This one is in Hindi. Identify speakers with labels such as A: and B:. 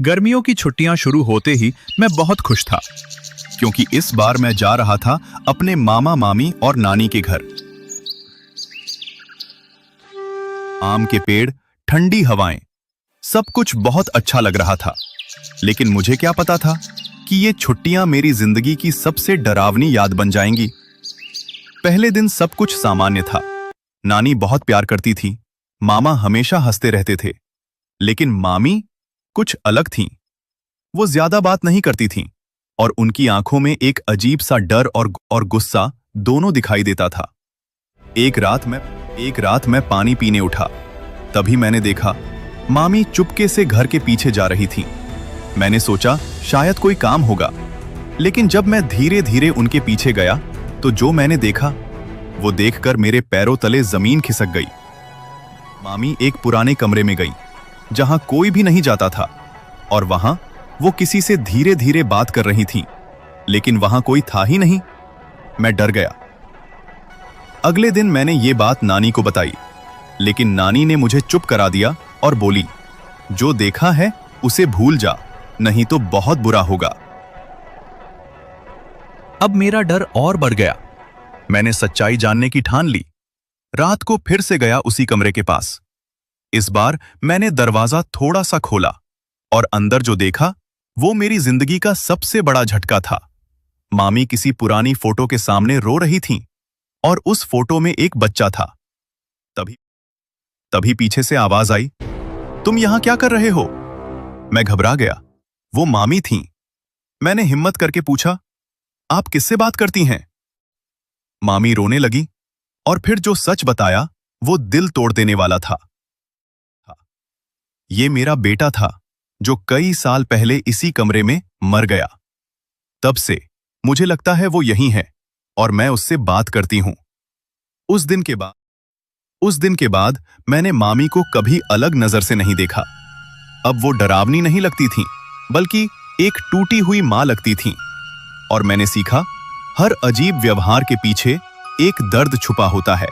A: गर्मियों की छुट्टियां शुरू होते ही मैं बहुत खुश था, क्योंकि इस बार मैं जा रहा था अपने मामा मामी और नानी के घर। आम के पेड़, ठंडी हवाएं, सब कुछ बहुत अच्छा लग रहा था। लेकिन मुझे क्या पता था कि ये छुट्टियां मेरी जिंदगी की सबसे डरावनी याद बन जाएंगी। पहले दिन सब कुछ सामान्य था। नानी बहुत प्यार करती थी, मामा हमेशा हंसते रहते थे, लेकिन मामी कुछ अलग थीं। वो ज्यादा बात नहीं करती थीं और उनकी आंखों में एक अजीब सा डर और गुस्सा दोनों दिखाई देता था। एक रात मैं पानी पीने उठा, तभी मैंने देखा मामी चुपके से घर के पीछे जा रही थीं। मैंने सोचा शायद कोई काम होगा, लेकिन जब मैं धीरे धीरे उनके पीछे गया तो जो मैंने देखा वो देखकर मेरे पैरों तले जमीन खिसक गई। मामी एक पुराने कमरे में गई जहां कोई भी नहीं जाता था, और वहां वो किसी से धीरे धीरे बात कर रही थी, लेकिन वहां कोई था ही नहीं। मैं डर गया। अगले दिन मैंने ये बात नानी को बताई, लेकिन नानी ने मुझे चुप करा दिया और बोली, जो देखा है उसे भूल जा, नहीं तो बहुत बुरा होगा। अब मेरा डर और बढ़ गया। मैंने सच्चाई जानने की ठान ली। रात को फिर से गया उसी कमरे के पास। इस बार मैंने दरवाजा थोड़ा सा खोला और अंदर जो देखा वो मेरी जिंदगी का सबसे बड़ा झटका था। मामी किसी पुरानी फोटो के सामने रो रही थीं और उस फोटो में एक बच्चा था। तभी पीछे से आवाज आई, तुम यहां क्या कर रहे हो? मैं घबरा गया। वो मामी थीं। मैंने हिम्मत करके पूछा, आप किससे बात करती हैं? मामी रोने लगी और फिर जो सच बताया वो दिल तोड़ देने वाला था। ये मेरा बेटा था जो कई साल पहले इसी कमरे में मर गया। तब से मुझे लगता है वो यहीं है और मैं उससे बात करती हूं। उस दिन के बाद मैंने मामी को कभी अलग नजर से नहीं देखा। अब वो डरावनी नहीं लगती थी, बल्कि एक टूटी हुई मां लगती थी। और मैंने सीखा, हर अजीब व्यवहार के पीछे एक दर्द छुपा होता है।